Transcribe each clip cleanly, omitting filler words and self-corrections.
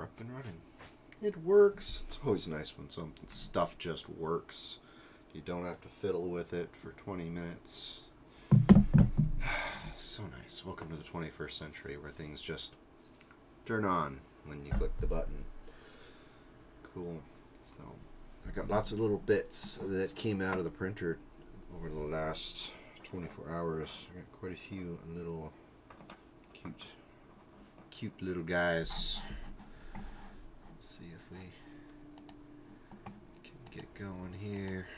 we're up and running. It works. It's always nice when some stuff just works. You don't have to fiddle with it for 20 minutes. So nice. Welcome to the 21st century where things just turn on when you click the button. Cool. So I got lots of little bits that came out of the printer over the last 24 hours. I got quite a few little cute little guys. Let's see if we can get going here.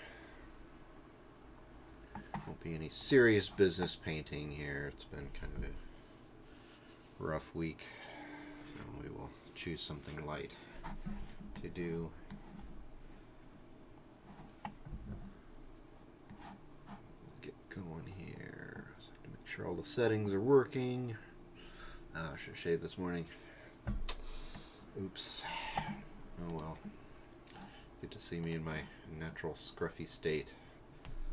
Won't be any serious business painting here. It's been kind of a rough week. So we will choose something light to do. Get going here. So I have to make sure all the settings are working. Oh, I should have shaved this morning. Oops. Oh well. Good to see me in my natural scruffy state.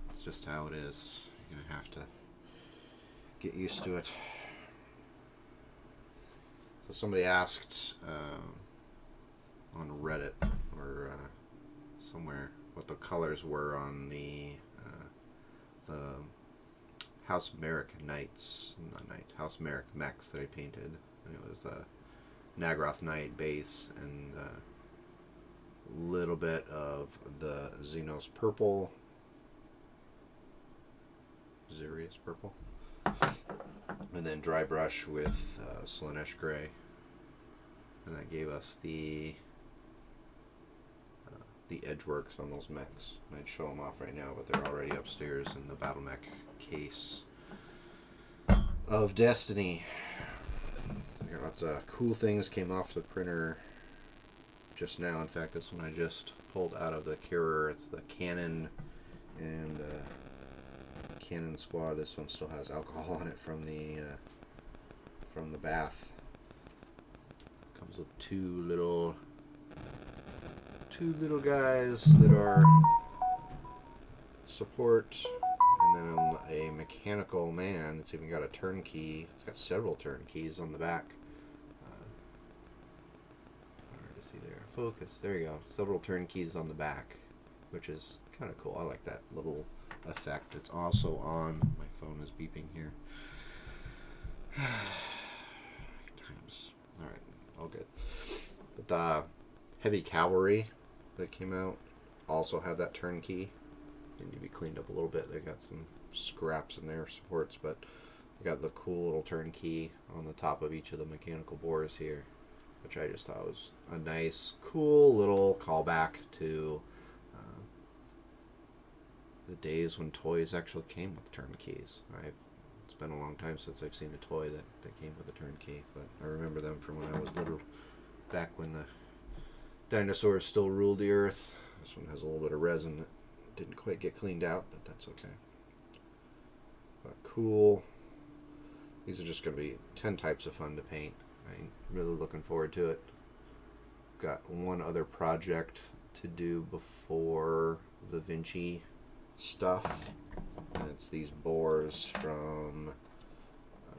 It's just how it is. You're going to have to get used to it. So somebody asked on Reddit or somewhere what the colors were on the House Merrick House Merrick mechs that I painted. And it was a Nagroth Knight base and a little bit of the Xenos purple. Xerius purple. And then dry brush with Silliness gray. And that gave us the edge works on those mechs. I'd show them off right now, but they're already upstairs in the Battle Mech case of Destiny. I got lots of cool things came off the printer just now. In fact, this one I just pulled out of the curer. It's the Cannon and Cannon Squad. This one still has alcohol on it from the bath. Comes with two little guys that are support, and then a mechanical man. It's even got a turnkey. It's got several turnkeys on the back. Hard to see there. Focus. There you go. Several turnkeys on the back, which is kind of cool. I like that little effect. It's also on. My phone is beeping here. Times. All right. All good. But the heavy cavalry that came out also have that turnkey. They need to be cleaned up a little bit. They got some scraps in their supports, but they got the cool little turnkey on the top of each of the mechanical bores here, which I just thought was a nice, cool little callback to the days when toys actually came with turnkeys. It's been a long time since I've seen a toy that came with a turnkey, but I remember them from when I was little, back when the dinosaurs still ruled the earth. This one has a little bit of resin that didn't quite get cleaned out, but that's okay. But cool. These are just going to be 10 types of fun to paint. I'm really looking forward to it. Got one other project to do before the Vinci stuff, and it's these boars from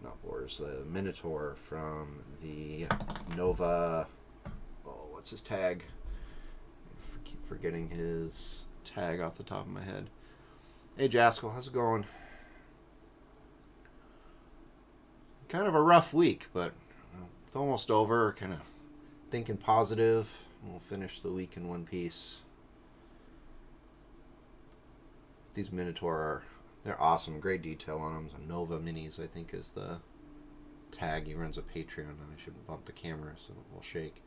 the Minotaur from the Nova. Oh, what's his tag? I keep forgetting his tag off the top of my head. Hey Jaskell, how's it going? Kind of a rough week, but it's almost over. Kind of thinking positive. We'll finish the week in one piece. These Minotaur they're awesome. Great detail on them. The Nova Minis, I think, is the tag. He runs a Patreon, and I shouldn't bump the camera so it will shake.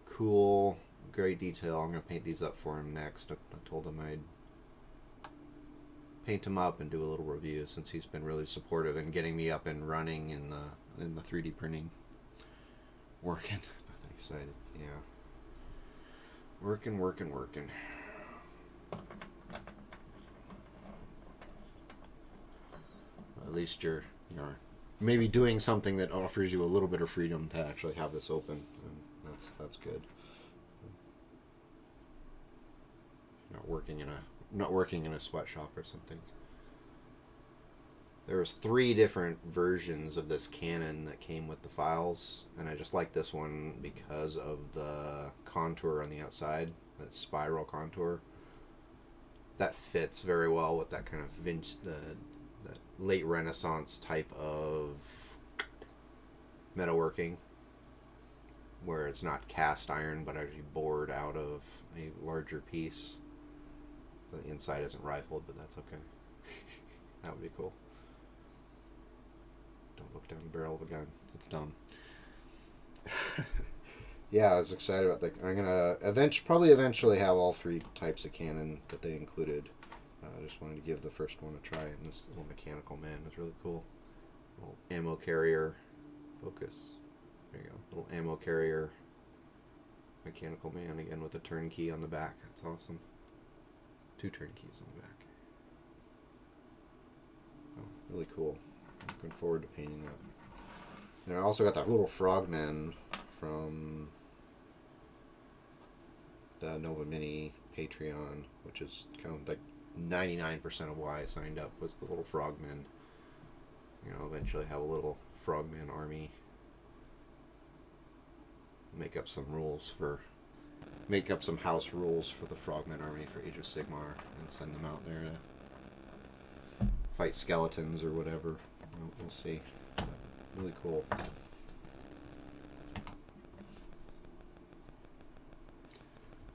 Cool. Great detail. I'm going to paint these up for him next. I told him I'd paint him up and do a little review since he's been really supportive in getting me up and running in the 3D printing. Working. Nothing excited. Yeah. Working. At least you're maybe doing something that offers you a little bit of freedom to actually have this open, and that's good. Not working in a sweatshop or something. There was 3 different versions of this cannon that came with the files, and I just like this one because of the contour on the outside, that spiral contour. That fits very well with that kind of that late Renaissance type of metalworking, where it's not cast iron but actually bored out of a larger piece. The inside isn't rifled, but that's okay. That would be cool. Don't look down the barrel of a gun. It's dumb. Yeah, I was excited about that. I'm gonna probably eventually have all 3 types of cannon that they included. I just wanted to give the first one a try, and this little mechanical man is really cool. Little ammo carrier focus. There you go. Little ammo carrier mechanical man again with a turnkey on the back. That's awesome. 2 turnkeys on the back. Oh, really cool. Looking forward to painting that. And I also got that little frogman from the Nova Mini Patreon, which is kind of like 99% of why I signed up was the little frogmen. You know, eventually have a little frogman army. Make up some house rules for the frogman army for Age of Sigmar and send them out there to fight skeletons or whatever. We'll see. But really cool.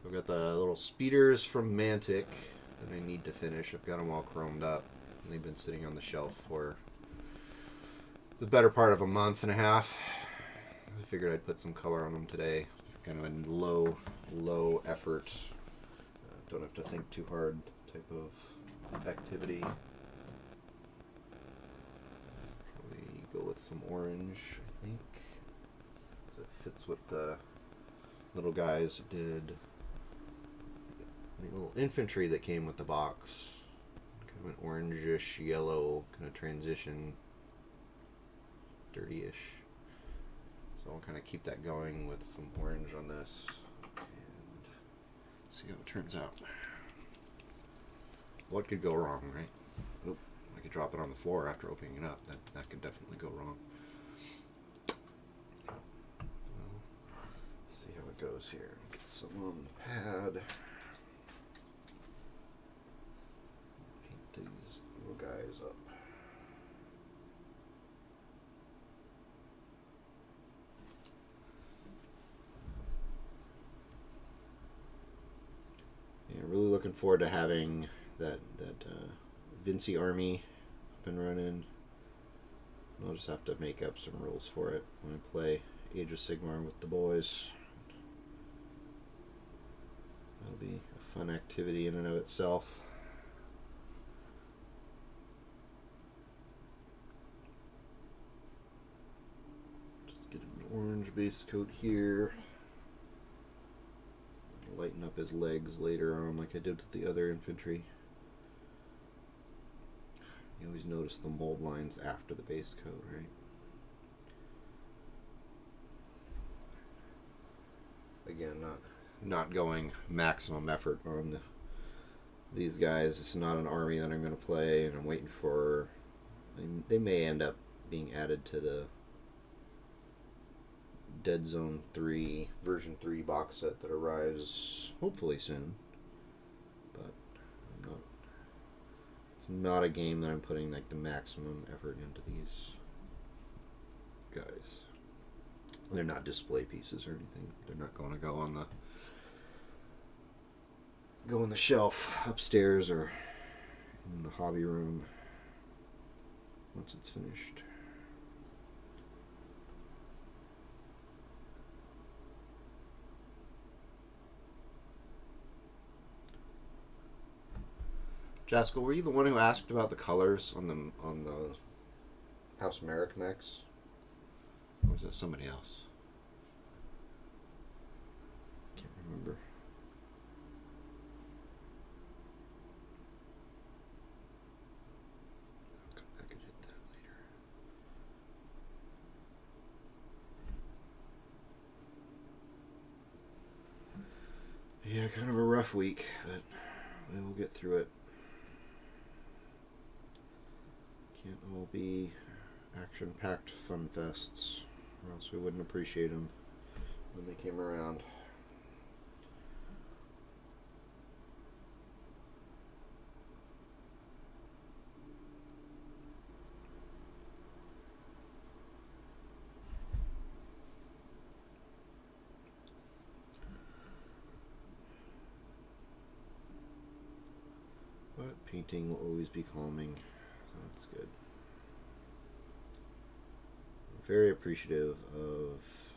I've got the little speeders from Mantic that I need to finish. I've got them all chromed up. And they've been sitting on the shelf for the better part of a month and a half. I figured I'd put some color on them today. Kind of a low effort. Don't have to think too hard type of activity. Probably go with some orange, I think. Because it fits with the little guys that did the little infantry that came with the box. Kind of an orangish yellow kind of transition. Dirty-ish. So I'll kind of keep that going with some orange on this and see how it turns out. What could go wrong, right? Oop, I could drop it on the floor after opening it up. That could definitely go wrong. Well, see how it goes here. Get some on the pad. Paint these little guys up. Yeah, really looking forward to having that Vinci army up and running. I'll just have to make up some rules for it when I play Age of Sigmar with the boys. That'll be a fun activity in and of itself. Just get an orange base coat here. Lighten up his legs later on like I did with the other infantry. You always notice the mold lines after the base coat, right? Again, not going maximum effort on these guys. It's not an army that I'm going to play, and I'm waiting for... They may end up being added to the Dead Zone 3 version 3 box set that arrives hopefully soon, but it's not a game that I'm putting like the maximum effort into these guys. They're not display pieces or anything. They're not going to go on the shelf upstairs or in the hobby room once it's finished. Jaskell, were you the one who asked about the colors on the House Merrick mechs? Or was that somebody else? Can't remember. I'll come back and hit that later. Yeah, kind of a rough week, but we will get through it. Can't all be action-packed fun fests, or else we wouldn't appreciate them when they came around. But painting will always be calming, so that's good. I'm very appreciative of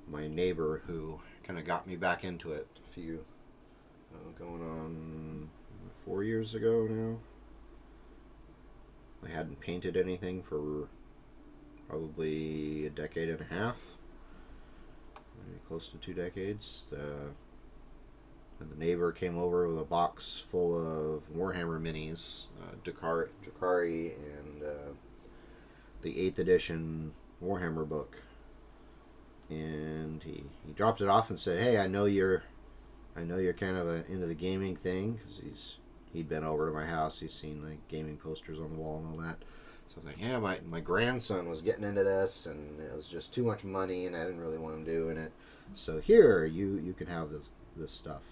my neighbor who kind of got me back into it a few, going on 4 years ago now. I hadn't painted anything for probably a decade and a half, maybe close to 2 decades. And the neighbor came over with a box full of Warhammer minis, Drakari, and the 8th edition Warhammer book. And he dropped it off and said, "Hey, I know you're kind of into the gaming thing," because he'd been over to my house. He's seen like gaming posters on the wall and all that. So I was like, "Yeah, my grandson was getting into this, and it was just too much money, and I didn't really want him doing it. So here, you can have this stuff."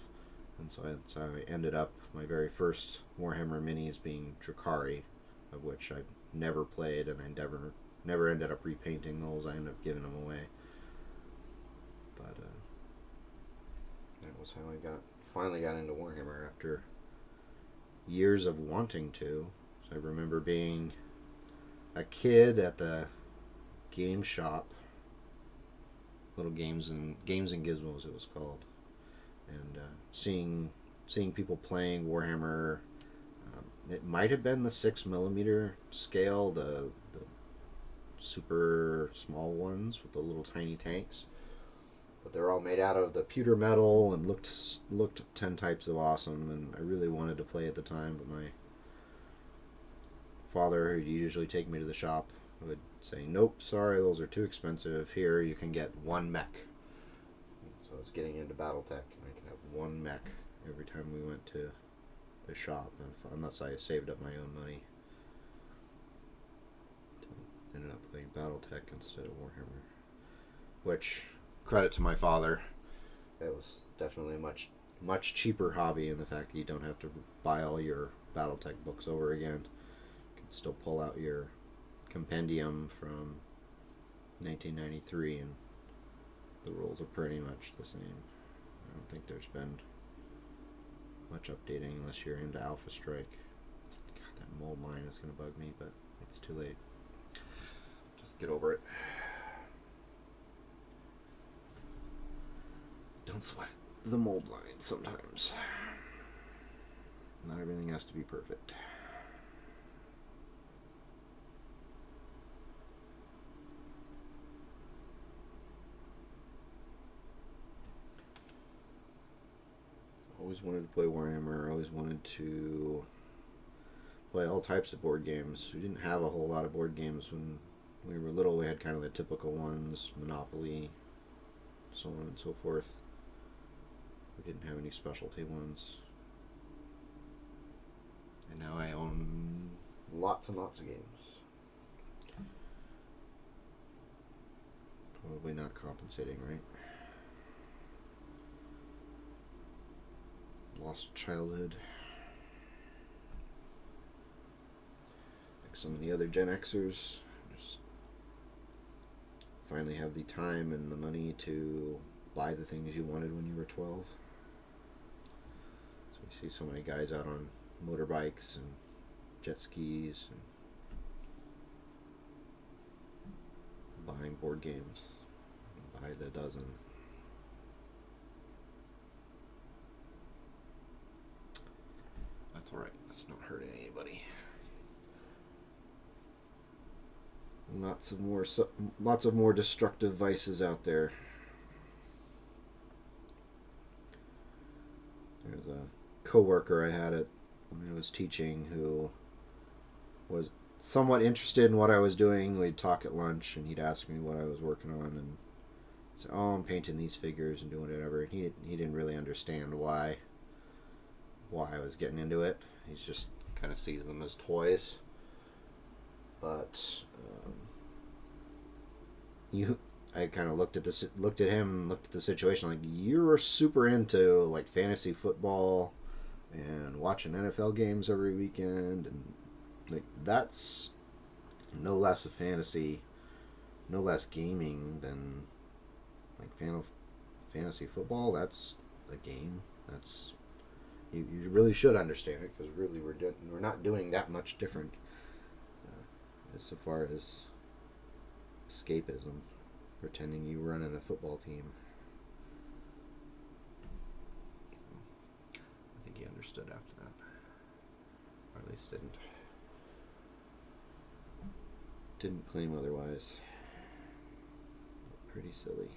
And so I ended up my very first Warhammer minis being Drakari, of which I never played, and I never ended up repainting those. I ended up giving them away. But that was how I finally got into Warhammer after years of wanting to. So I remember being a kid at the game shop, Little Games and Gizmos it was called, and seeing people playing Warhammer. It might have been the 6mm scale, the super small ones with the little tiny tanks, but they're all made out of the pewter metal and looked 10 types of awesome. And I really wanted to play at the time, but my father, who'd usually take me to the shop, would say, "Nope, sorry, those are too expensive. Here, you can get one mech." So I was getting into BattleTech, and I could have one mech every time we went to the shop, unless I saved up my own money. So I ended up playing BattleTech instead of Warhammer, which, credit to my father, that was definitely a much cheaper hobby in the fact that you don't have to buy all your BattleTech books over again. You can still pull out your compendium from 1993 and the rules are pretty much the same. I don't think there's been much updating unless you're into Alpha Strike. God, that mold line is going to bug me, but it's too late. Just get over it. Don't sweat the mold line sometimes. Not everything has to be perfect. Always wanted to play Warhammer. Always wanted to play all types of board games. We didn't have a whole lot of board games when we were little. We had kind of the typical ones, Monopoly, so on and so forth. We didn't have any specialty ones. And now I own lots and lots of games. Probably not compensating, right? Lost childhood. Like some of the other Gen Xers, just finally have the time and the money to buy the things you wanted when you were 12. So we see so many guys out on motorbikes and jet skis and buying board games by the dozen. That's alright, that's not hurting anybody. Lots of more destructive vices out there. There's a coworker I had when I was teaching who was somewhat interested in what I was doing. We'd talk at lunch, and he'd ask me what I was working on, and say, "Oh, I'm painting these figures and doing whatever." He didn't really understand why I was getting into it. He's just kind of sees them as toys. But I kind of looked at him, looked at the situation like, you're super into like fantasy football and watching NFL games every weekend, and like that's no less a fantasy, no less gaming than like fantasy football. That's a game. That's you really should understand it, because really we're not doing that much different as so far as escapism, pretending you run in a football team. I think he understood after that, or at least didn't claim otherwise. Pretty silly.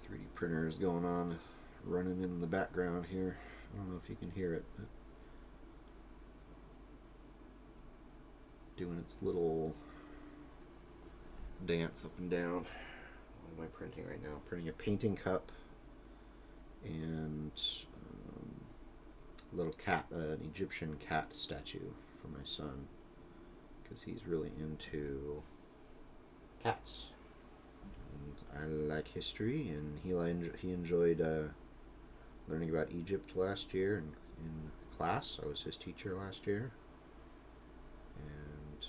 The 3D printer is going on, running in the background here. I don't know if you can hear it, but doing its little dance up and down. What am I printing right now? I'm printing a painting cup and a little cat, an Egyptian cat statue for my son, because he's really into cats. And I like history, and he enjoyed learning about Egypt last year in class. I was his teacher last year, and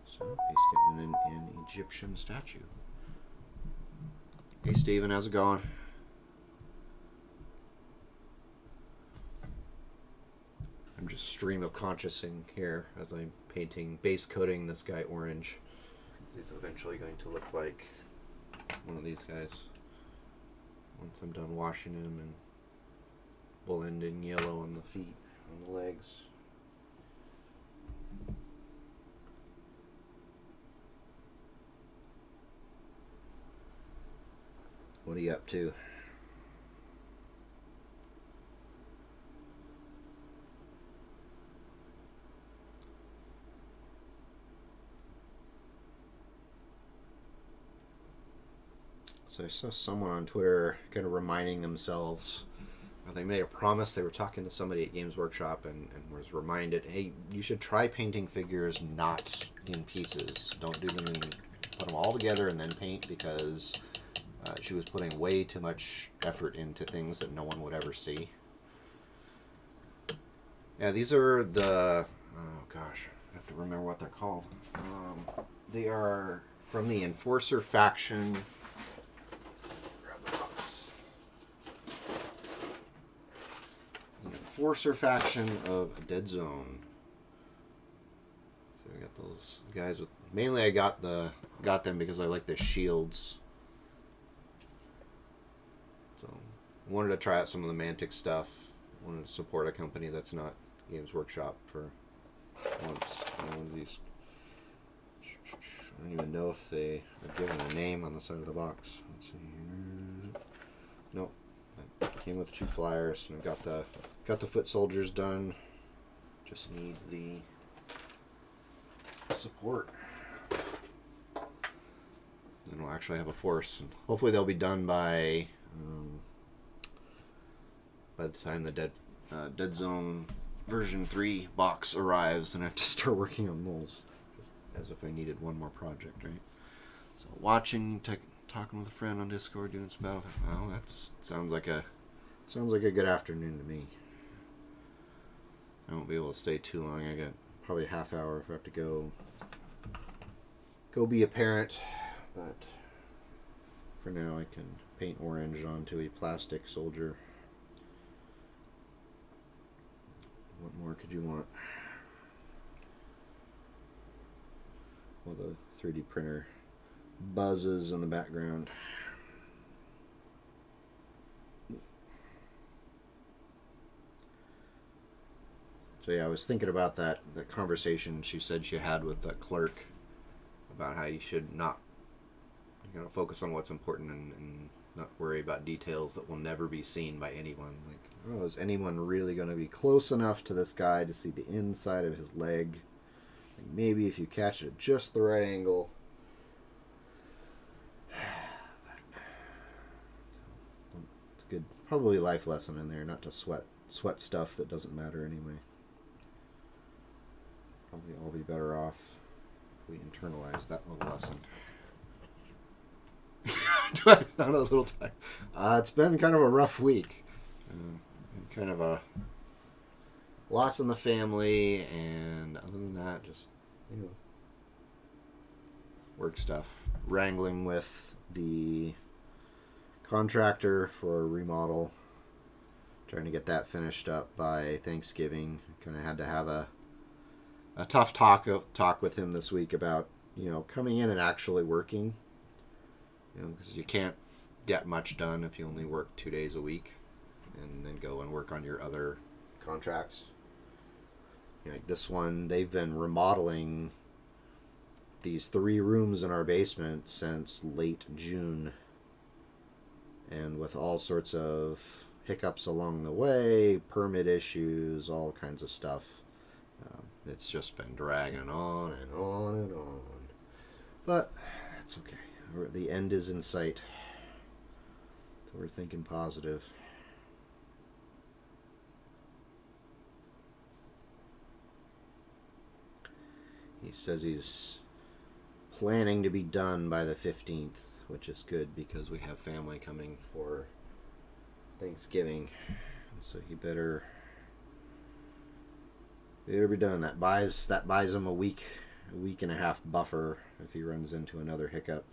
so he's getting an Egyptian statue. Hey Steven, how's it going? I'm just stream of consciousing here as I'm painting, base coating this guy orange. He's eventually going to look like one of these guys once I'm done washing him, and blend in yellow on the feet, on the legs. What are you up to? So I saw someone on Twitter kind of reminding themselves, they made a promise. They were talking to somebody at Games Workshop and was reminded, hey, you should try painting figures not in pieces. Don't do them and put them all together and then paint, because she was putting way too much effort into things that no one would ever see. Yeah, these are the, oh gosh, I have to remember what they're called. They are from the Enforcer faction. Enforcer faction of Dead Zone. So I got those guys with. Mainly, I got them because I like the shields. So wanted to try out some of the Mantic stuff. Wanted to support a company that's not Games Workshop for once. One of these. I don't even know if they are given a name on the side of the box. Let's see. Nope. It came with 2 flyers, and I've got the foot soldiers done. Just need the support. Then we'll actually have a force, and hopefully they'll be done by the time the Dead Zone version 3 box arrives, and I have to start working on those, as if I needed one more project, right? So watching, talking with a friend on Discord, doing some battle. Well, that sounds like a good afternoon to me. I won't be able to stay too long. I got probably a half hour if I have to go be a parent. But for now, I can paint orange onto a plastic soldier. What more could you want? Well, the 3D printer buzzes in the background. So yeah, I was thinking about that conversation she said she had with the clerk about how you should not, focus on what's important and not worry about details that will never be seen by anyone. Like, oh, is anyone really going to be close enough to this guy to see the inside of his leg? Like, maybe if you catch it at just the right angle, good, probably life lesson in there, not to sweat stuff that doesn't matter anyway. Probably all be better off if we internalize that little lesson. Do I sound a little tired? It's been kind of a rough week. Kind of a loss in the family, and other than that, just, work stuff. Wrangling with the contractor for a remodel. Trying to get that finished up by Thanksgiving. Kind of had to have a tough talk with him this week about, coming in and actually working. Because you can't get much done if you only work 2 days a week and then go and work on your other contracts. Like this one, they've been remodeling these 3 rooms in our basement since late June. And with all sorts of hiccups along the way, permit issues, all kinds of stuff. It's just been dragging on and on and on. But that's okay. The end is in sight. So we're thinking positive. He says he's planning to be done by the 15th, which is good because we have family coming for Thanksgiving. So he better be done. That buys him a week and a half buffer if he runs into another hiccup.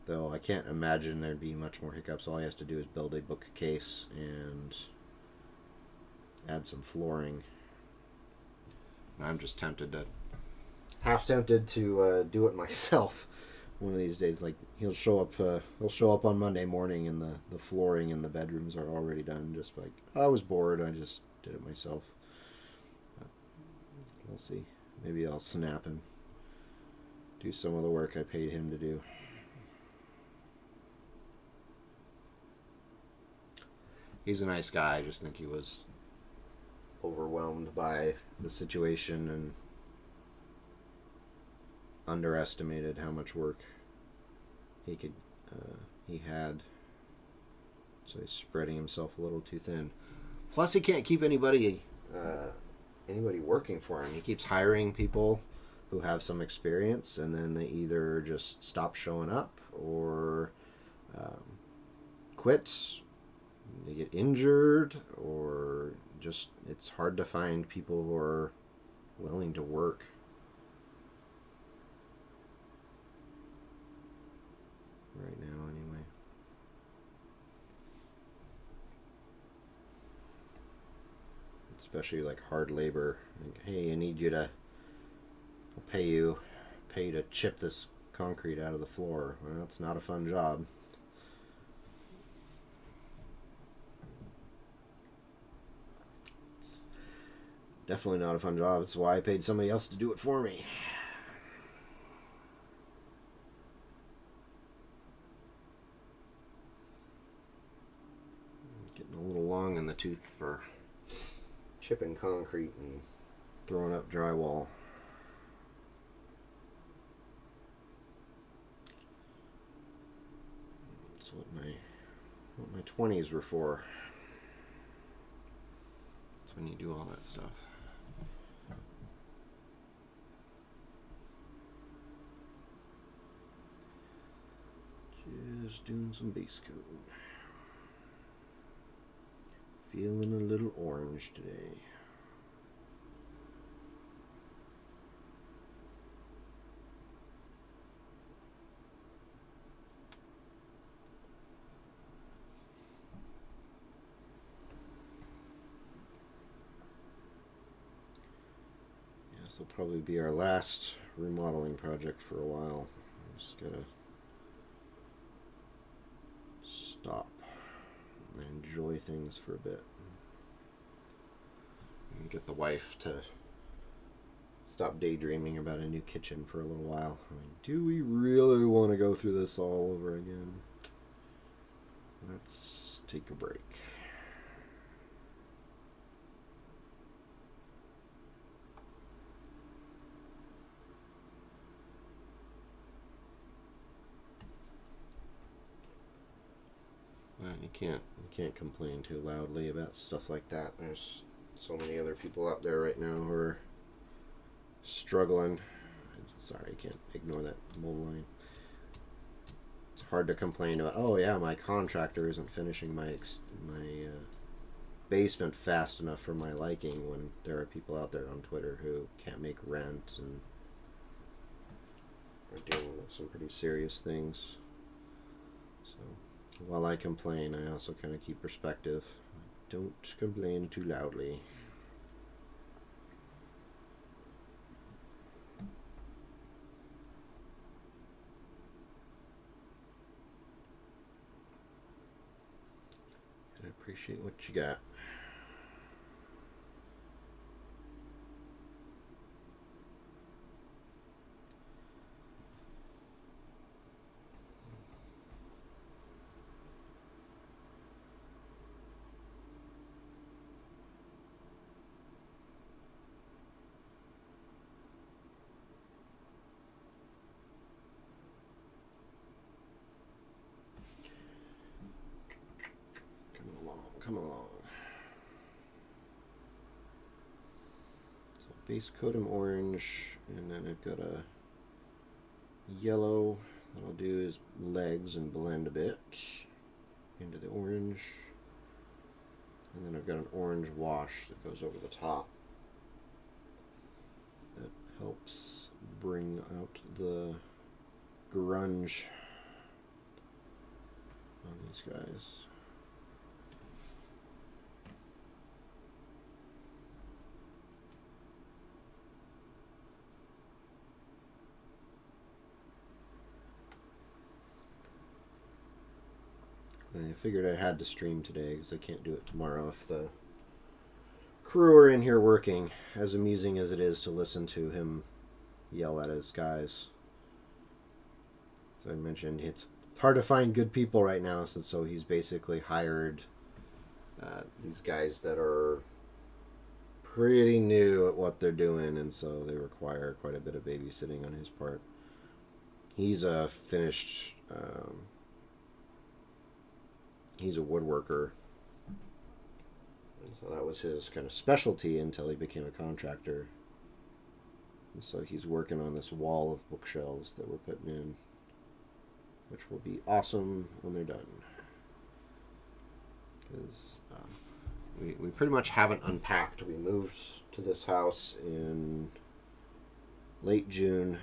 Though I can't imagine there'd be much more hiccups. All he has to do is build a bookcase and add some flooring. I'm just half tempted to do it myself one of these days. Like he'll show up on Monday morning and the flooring in the bedrooms are already done. Just like, I was bored, I just did it myself. But we'll see. Maybe I'll snap and do some of the work I paid him to do. He's a nice guy. I just think he was overwhelmed by the situation and underestimated how much work he had. So he's spreading himself a little too thin. Plus, he can't keep anybody working for him. He keeps hiring people who have some experience, and then they either just stop showing up or quit. They get injured, or just it's hard to find people who are willing to work. Right now, anyway. Especially like hard labor. Like, hey, I need you to pay you to chip this concrete out of the floor. Well, it's not a fun job. It's definitely not a fun job. It's why I paid somebody else to do it for me. Getting a little long in the tooth for chipping concrete and throwing up drywall. That's what my 20s were for. That's when you do all that stuff. Just doing some base coat. Feeling a little orange today. This will probably be our last remodeling project for a while. Just gotta stop and enjoy things for a bit. And get the wife to stop daydreaming about a new kitchen for a little while. I mean, do we really want to go through this all over again? Let's take a break. Well, you can't complain too loudly about stuff like that. There's so many other people out there right now who are struggling. Sorry, I can't ignore that mole line. It's hard to complain about, oh yeah, my contractor isn't finishing my basement fast enough for my liking, when there are people out there on Twitter who can't make rent and are dealing with some pretty serious things. So while I complain, I also kind of keep perspective. Don't complain too loudly. I appreciate what you got. Come along. So base coat him orange, and then I've got a yellow that I'll do his legs and blend a bit into the orange. And then I've got an orange wash that goes over the top. That helps bring out the grunge on these guys. I figured I had to stream today because I can't do it tomorrow if the crew are in here working, as amusing as it is to listen to him yell at his guys. As I mentioned, it's hard to find good people right now, so he's basically hired these guys that are pretty new at what they're doing, and so they require quite a bit of babysitting on his part. He's a finished... he's a woodworker, and so that was his kind of specialty until he became a contractor. And so he's working on this wall of bookshelves that we're putting in, which will be awesome when they're done. Because we pretty much haven't unpacked. We moved to this house in late June,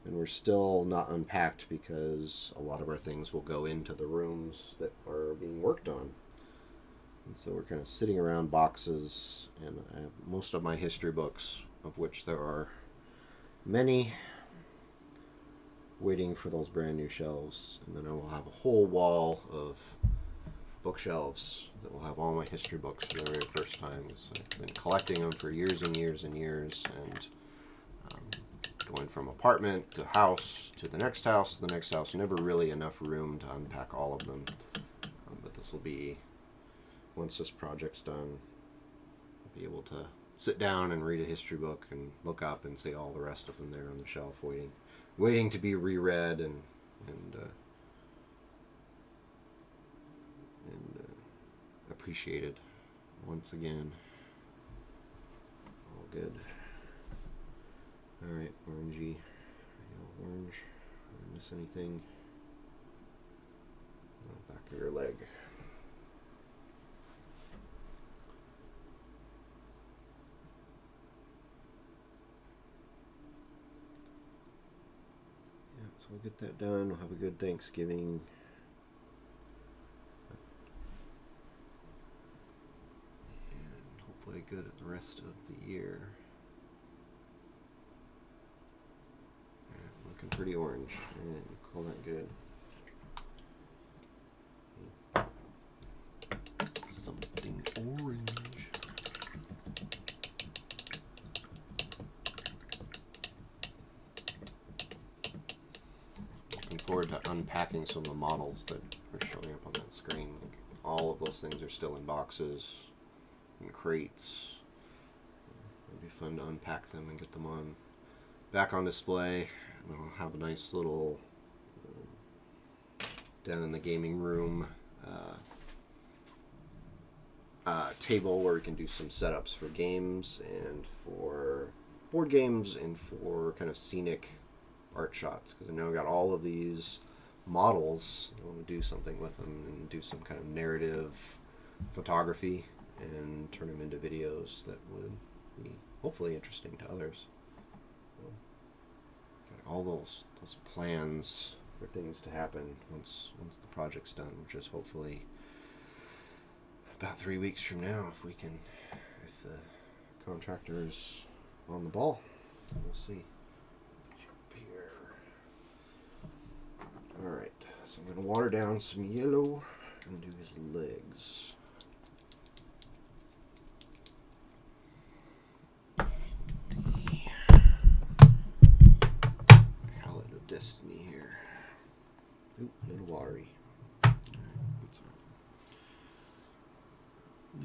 and we're still not unpacked because a lot of our things will go into the rooms that are being worked on. And so we're kind of sitting around boxes, and I have most of my history books, of which there are many, waiting for those brand new shelves. And then I will have a whole wall of bookshelves that will have all my history books for the very first time. So I've been collecting them for years and years and years, and going from apartment to house to the next house to the next house. Never really enough room to unpack all of them. But this will be, once this project's done, I'll be able to sit down and read a history book and look up and see all the rest of them there on the shelf waiting to be reread and appreciated once again. All good. Alright, orangey. Orange. Did I miss anything? Oh, back of your leg. Yeah, so we'll get that done. We'll have a good Thanksgiving. And hopefully good at the rest of the year. Looking pretty orange. Yeah, call that good. Something orange. Looking forward to unpacking some of the models that are showing up on that screen. Like, all of those things are still in boxes and crates. It'll be fun to unpack them and get them on back on display. We'll have a nice little down in the gaming room table where we can do some setups for games and for board games and for kind of scenic art shots, because I know I got all of these models. I want to do something with them and do some kind of narrative photography and turn them into videos that would be hopefully interesting to others. So, got all those plans for things to happen once the project's done, which is hopefully about 3 weeks from now, if the contractor's on the ball. We'll see. Here. Alright, so I'm going to water down some yellow and do his legs. Palette of Destiny here. Oop, a little watery.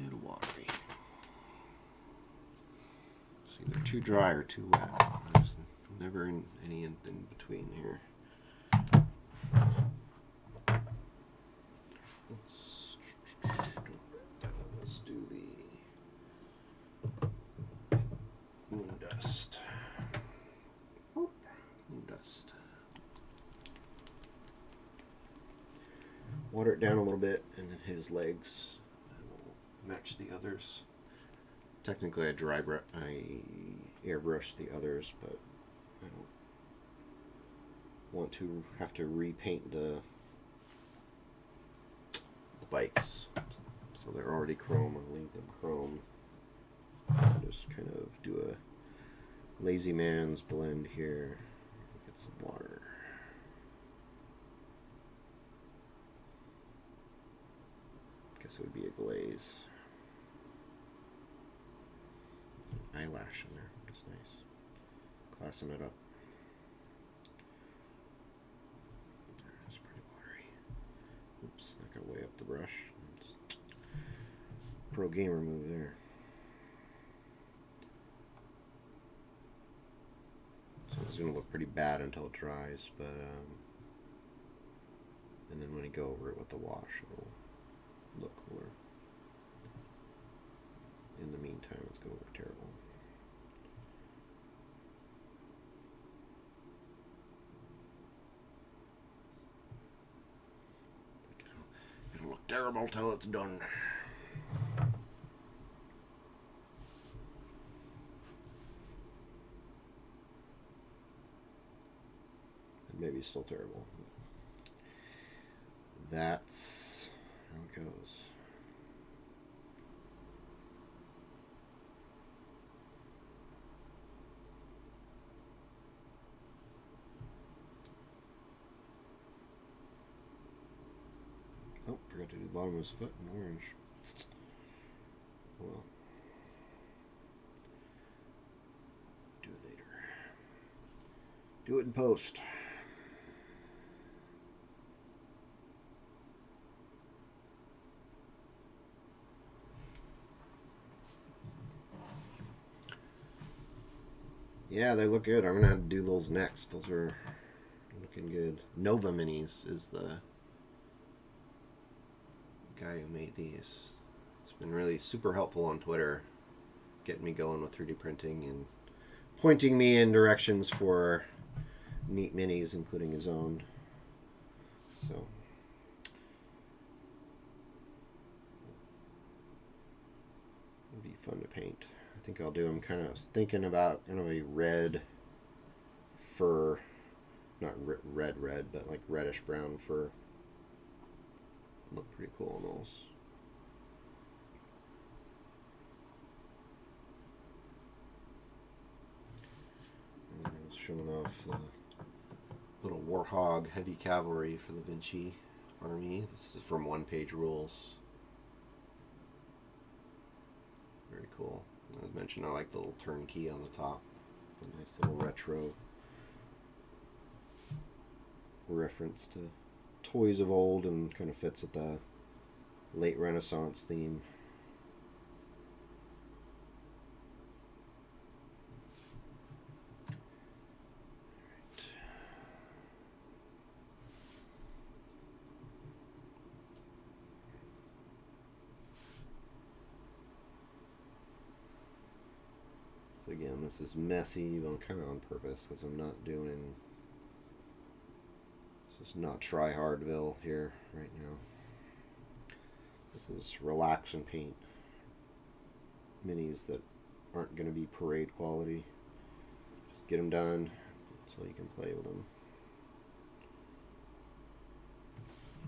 Little watery. It's either too dry or too wet. There's never any in between here. Let's do the moon dust. Moon dust. Water it down a little bit and then hit his legs. Match the others. Technically, I airbrushed the others, but I don't want to have to repaint the bikes. So they're already chrome. I'll leave them chrome. Just kind of do a lazy man's blend here. Get some water. Guess it would be a glaze. Eyelash in there. That's nice. Classing it up. It's pretty watery. Oops, that got way up the brush. It's pro gamer move there. So it's going to look pretty bad until it dries, but and then when you go over it with the wash, it'll look cooler. In the meantime, it's going to look terrible. It'll look terrible till it's done. It may be still terrible. That's how it goes. Oh, forgot to do the bottom of his foot in orange. Well, do it later. Do it in post. Yeah, they look good. I'm gonna have to do those next. Those are looking good. Nova Minis is the guy who made these. It's been really super helpful on Twitter, getting me going with 3D printing and pointing me in directions for neat minis, including his own. So it'll be fun to paint. I think I'll do them kind of thinking about a red fur, not red, but like reddish brown fur. Look pretty cool on those. And I was showing off the little Warhog heavy cavalry for the Vinci army. This is from One Page Rules. Very cool. As mentioned, I like the little turnkey on the top. A nice little retro reference to toys of old and kind of fits with the late Renaissance theme. And this is messy, well, kind of on purpose, because I'm not doing... This is not try-hardville here right now. This is relax and paint minis that aren't going to be parade quality. Just get them done so you can play with them.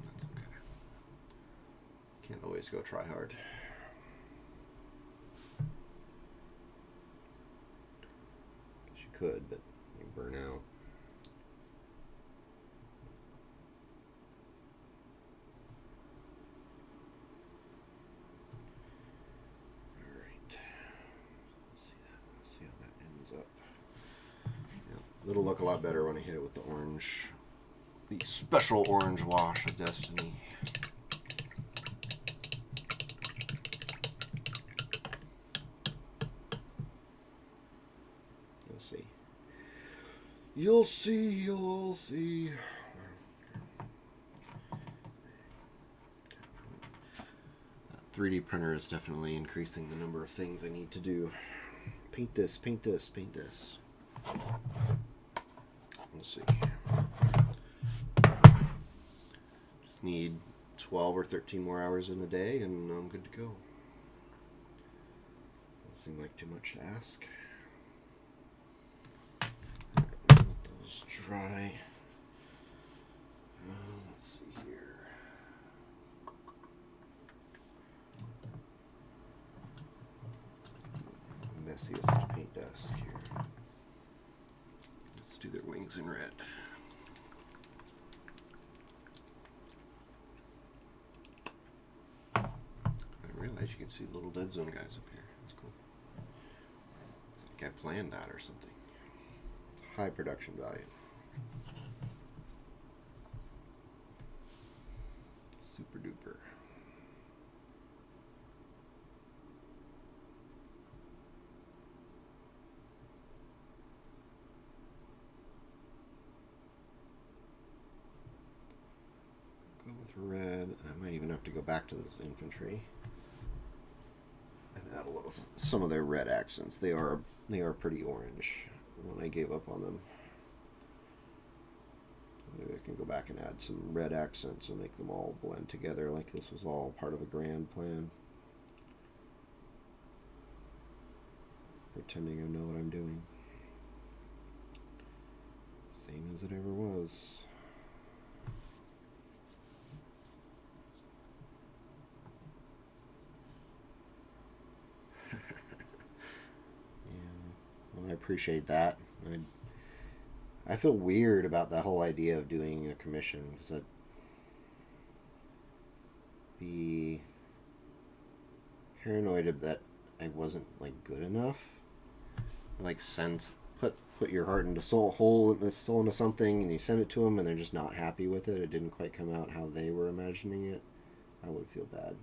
That's okay. Can't always go try hard. Guess you could, but you burn out. It'll look a lot better when I hit it with the orange, the special orange wash of Destiny. You'll see. You'll see, you'll see. That 3D printer is definitely increasing the number of things I need to do. Paint this, paint this, paint this. Let's see. Just need 12 or 13 more hours in a day and I'm good to go. Doesn't seem like too much to ask. Let those dry. Let's see here. Messiest paint desk here. Do their wings in red. I didn't realize you can see little dead zone guys up here. That's cool. It's like I planned that or something. High production value. Super duper. With red, I might even have to go back to this infantry and add a little some of their red accents. They are pretty orange when I gave up on them. Maybe I can go back and add some red accents and make them all blend together like this was all part of a grand plan. Pretending I know what I'm doing. Same as it ever was. I appreciate that. I feel weird about the whole idea of doing a commission because I'd be paranoid that I wasn't like good enough. Like put your heart into soul into something and you send it to them and they're just not happy with it. It didn't quite come out how they were imagining it. I would feel bad.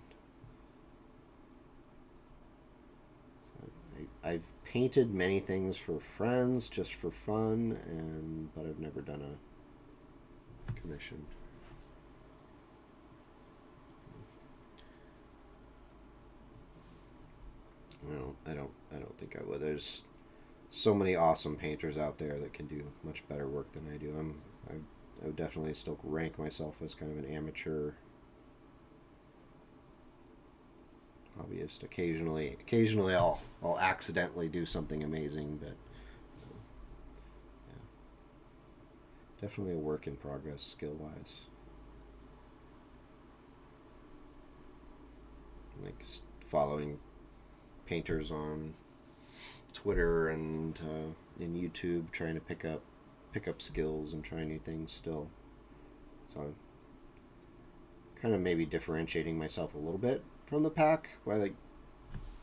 I've painted many things for friends just for fun, but I've never done a commission. No, I don't think I would. There's so many awesome painters out there that can do much better work than I do. I would definitely still rank myself as kind of an amateur hobbyist. Occasionally I'll accidentally do something amazing, but yeah. Definitely a work in progress skill wise. Like following painters on Twitter and in YouTube, trying to pick up skills and try new things still. So I'm kind of maybe differentiating myself a little bit from the pack by like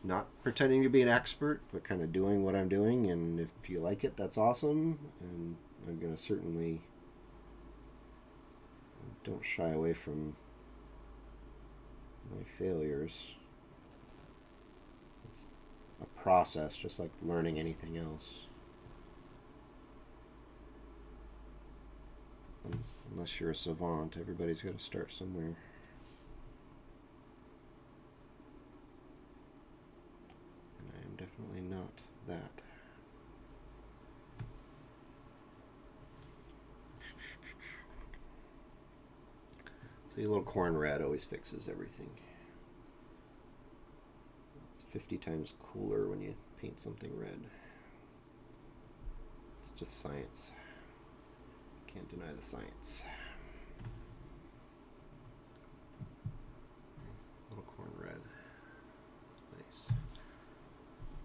not pretending to be an expert, but kind of doing what I'm doing, and if you like it, that's awesome. And I'm gonna certainly don't shy away from my failures. It's a process, just like learning anything else. Unless you're a savant, everybody's got to start somewhere. And I am definitely not that. See, a little corn red always fixes everything. It's 50 times cooler when you paint something red. It's just science. Can't deny the science. Little corn red. Nice.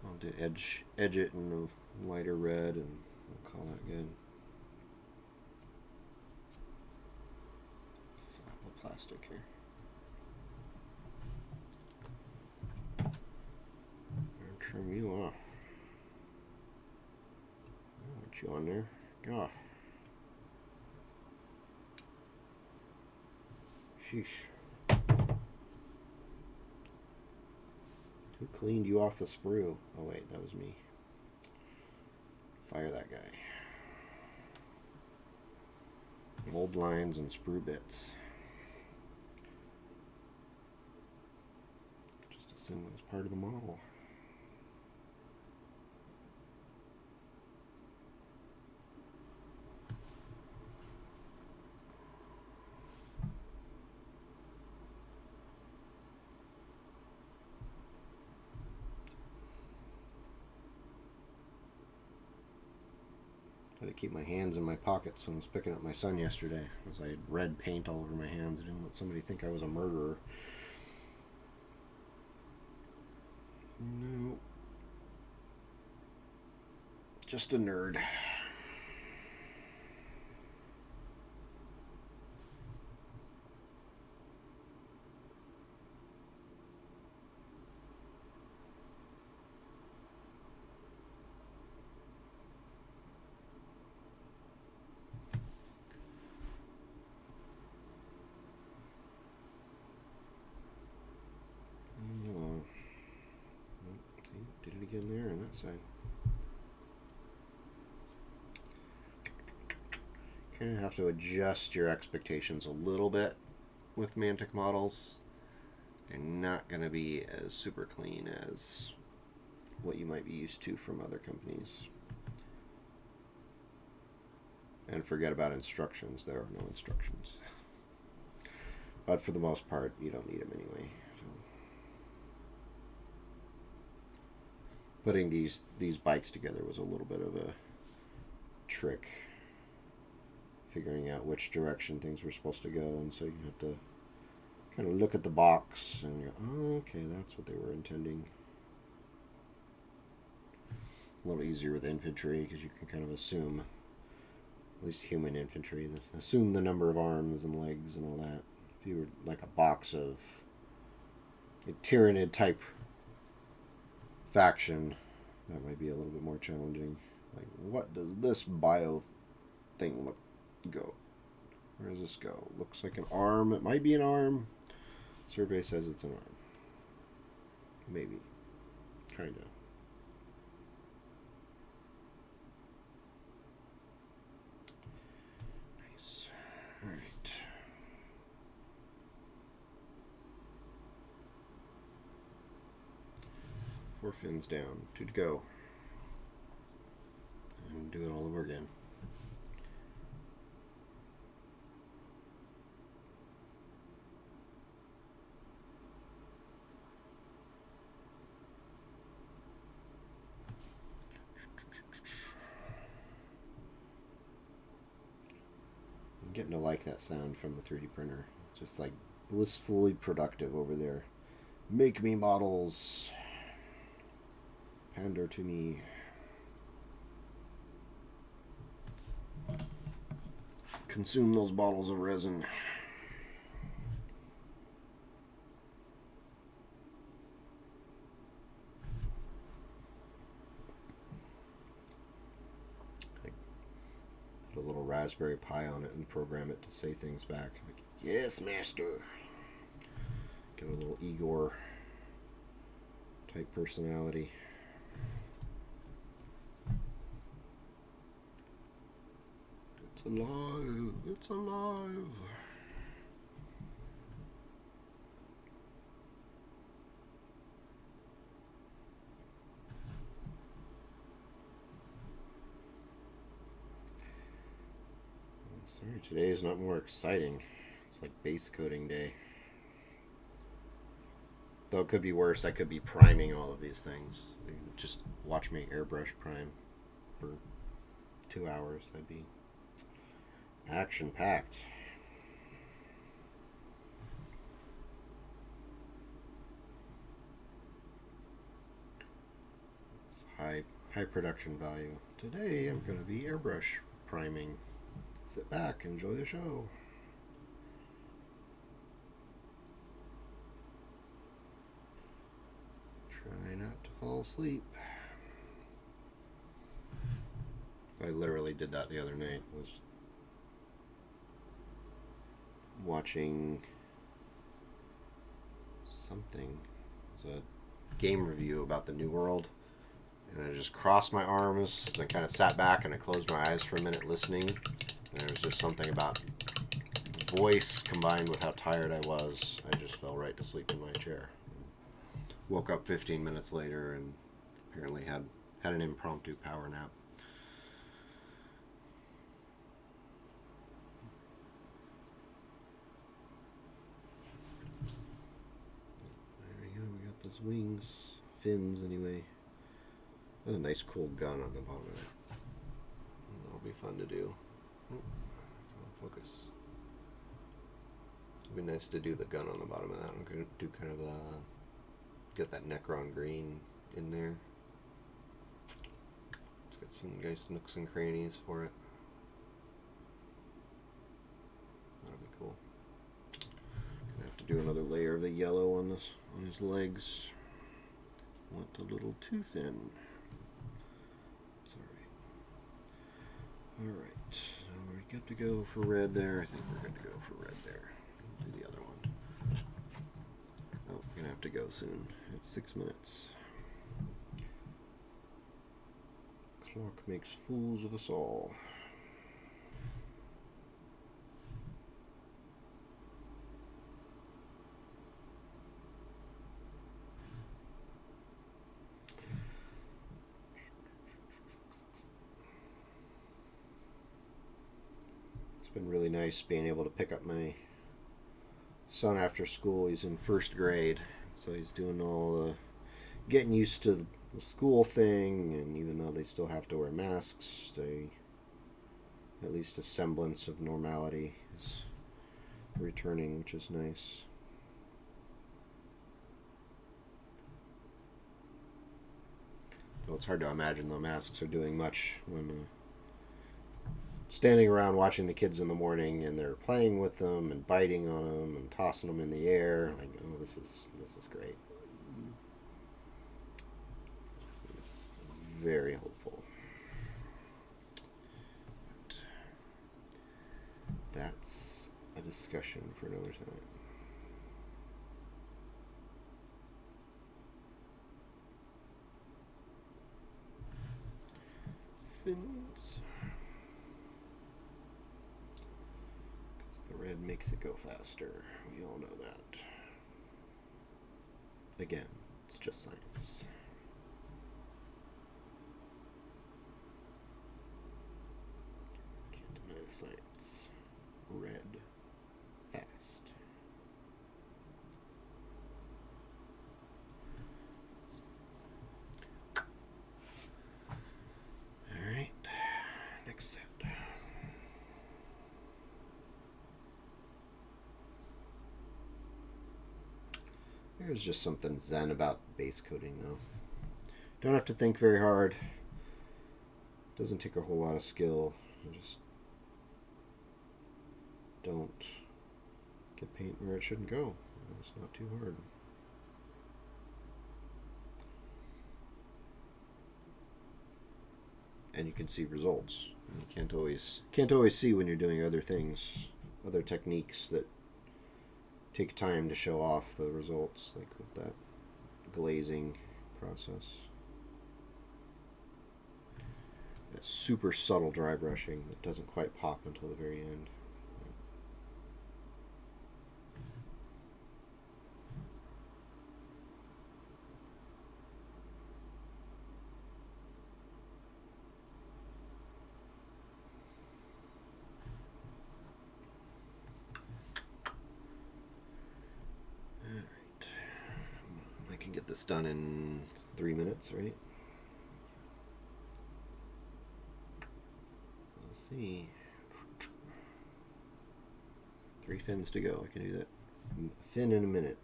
I'll do edge it in a lighter red, and we'll call that good. Flap of plastic here. And trim you off. Want you on there? Get off. Sheesh. Who cleaned you off the sprue? Oh wait, that was me. Fire that guy. Mold lines and sprue bits. Just assume it was part of the model. I had to keep my hands in my pockets when I was picking up my son yesterday, because I had red paint all over my hands. I didn't want somebody to think I was a murderer. No. Just a nerd. See, did it again there on that side. Kind of have to adjust your expectations a little bit with Mantic models. They're not going to be as super clean as what you might be used to from other companies. And forget about instructions. There are no instructions. But for the most part, you don't need them anyway. So putting these bikes together was a little bit of a trick, figuring out which direction things were supposed to go, and so you have to kind of look at the box and go, oh, okay, that's what they were intending. A little easier with infantry because you can kind of assume, at least human infantry, assume the number of arms and legs and all that. If you were like a box of a Tyranid type faction, that might be a little bit more challenging. Like, what does this bio thing go? Where does this go? Looks like an arm. It might be an arm. Survey says it's an arm. Maybe. Kinda. Nice. Alright. 4 fins down. 2 to go. And do it all over again. I'm getting to like that sound from the 3D printer. It's just like blissfully productive over there. Make me models. Pander to me. Consume those bottles of resin. Put a little Raspberry Pi on it and program it to say things back. Like, yes, master. Get a little Igor type personality. It's alive. It's alive. Sorry, today is not more exciting. It's like base coating day. Though it could be worse. I could be priming all of these things. Just watch me airbrush prime for 2 hours. That'd be action packed. It's high production value. Today I'm going to be airbrush priming. Sit back, enjoy the show. Try not to fall asleep. I literally did that the other night. Was watching something. It was a game review about the New World. And I just crossed my arms and I kind of sat back and I closed my eyes for a minute listening. And there was just something about voice combined with how tired I was. I just fell right to sleep in my chair. Woke up 15 minutes later and apparently had an impromptu power nap. There we go, we got those wings, fins anyway. There's a nice cool gun on the bottom of it. That'll be fun to do. Oh, focus. It'd be nice to do the gun on the bottom of that. I'm going to do kind of a... get that Necron green in there. Let's get some nice nooks and crannies for it. That'll be cool. Gonna have to do another layer of the yellow on his legs. Want a little too thin. It's alright. Alright. So we're good to go for red there. I think we're good to go for red there. We'll do the other one. Oh, we're gonna have to go soon. It's 6 minutes. Clock makes fools of us all. It's been really nice being able to pick up my son after school. He's in first grade, so he's doing all the getting used to the school thing, and even though they still have to wear masks, they at least a semblance of normality is returning, which is nice. Though it's hard to imagine the masks are doing much when standing around watching the kids in the morning and they're playing with them and biting on them and tossing them in the air. Like, oh, this is great. This is very hopeful. But that's a discussion for another time. Fins. The red makes it go faster. We all know that. Again, it's just science. Can't deny the science. Red. Fast. Alright. Next set. There's just something zen about base coating, though. Don't have to think very hard. Doesn't take a whole lot of skill. Just don't get paint where it shouldn't go. It's not too hard. And you can see results. You can't always see when you're doing other things, other techniques that take time to show off the results, like with that glazing process. That super subtle dry brushing that doesn't quite pop until the very end. this done in 3 minutes, right? Let's see. 3 fins to go. I can do that. Fin in a minute.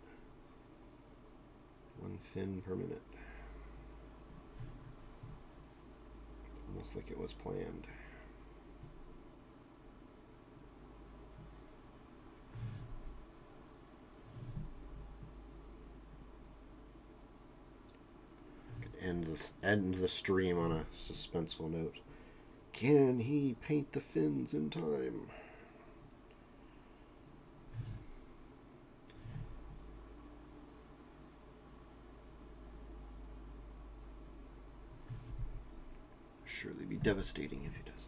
1 fin per minute. Almost like it was planned. End the stream on a suspenseful note. Can he paint the fins in time? Surely be devastating if he doesn't.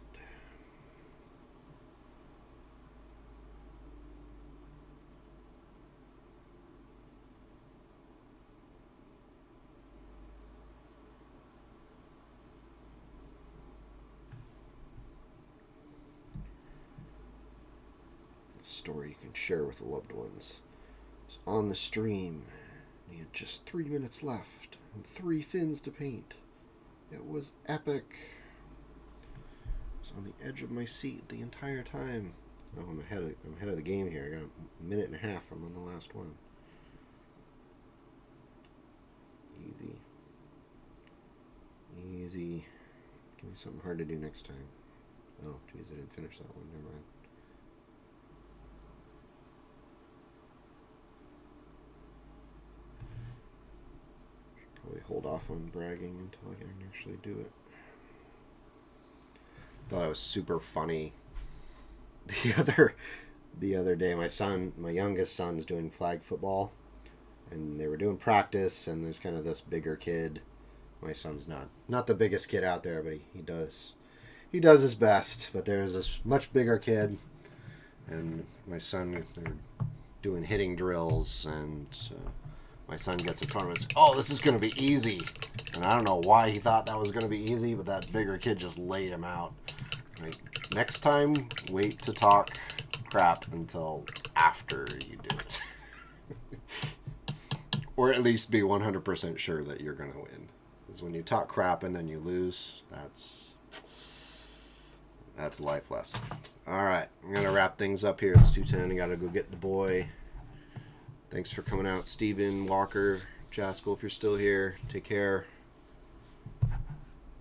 Story you can share with loved ones. It's on the stream. He had just 3 minutes left and 3 fins to paint. It was epic. I was on the edge of my seat the entire time. Oh, I'm ahead of the game here. I got a minute and a half. I'm on the last one. Easy. Easy. Give me something hard to do next time. Oh, geez, I didn't finish that one. Never mind. Probably hold off on bragging until I can actually do it. Thought it was super funny. The other day, my youngest son's doing flag football, and they were doing practice, and there's kind of this bigger kid. My son's not the biggest kid out there, but he does his best. But there's this much bigger kid, and my son, they're doing hitting drills, and my son gets in front of us. Oh, this is going to be easy. And I don't know why he thought that was going to be easy, but that bigger kid just laid him out. Like, next time, wait to talk crap until after you do it. Or at least be 100% sure that you're going to win. Because when you talk crap and then you lose, that's a life lesson. Alright, I'm going to wrap things up here. It's 2:10. I got to go get the boy. Thanks for coming out, Steven, Walker, Jaskell, if you're still here. Take care.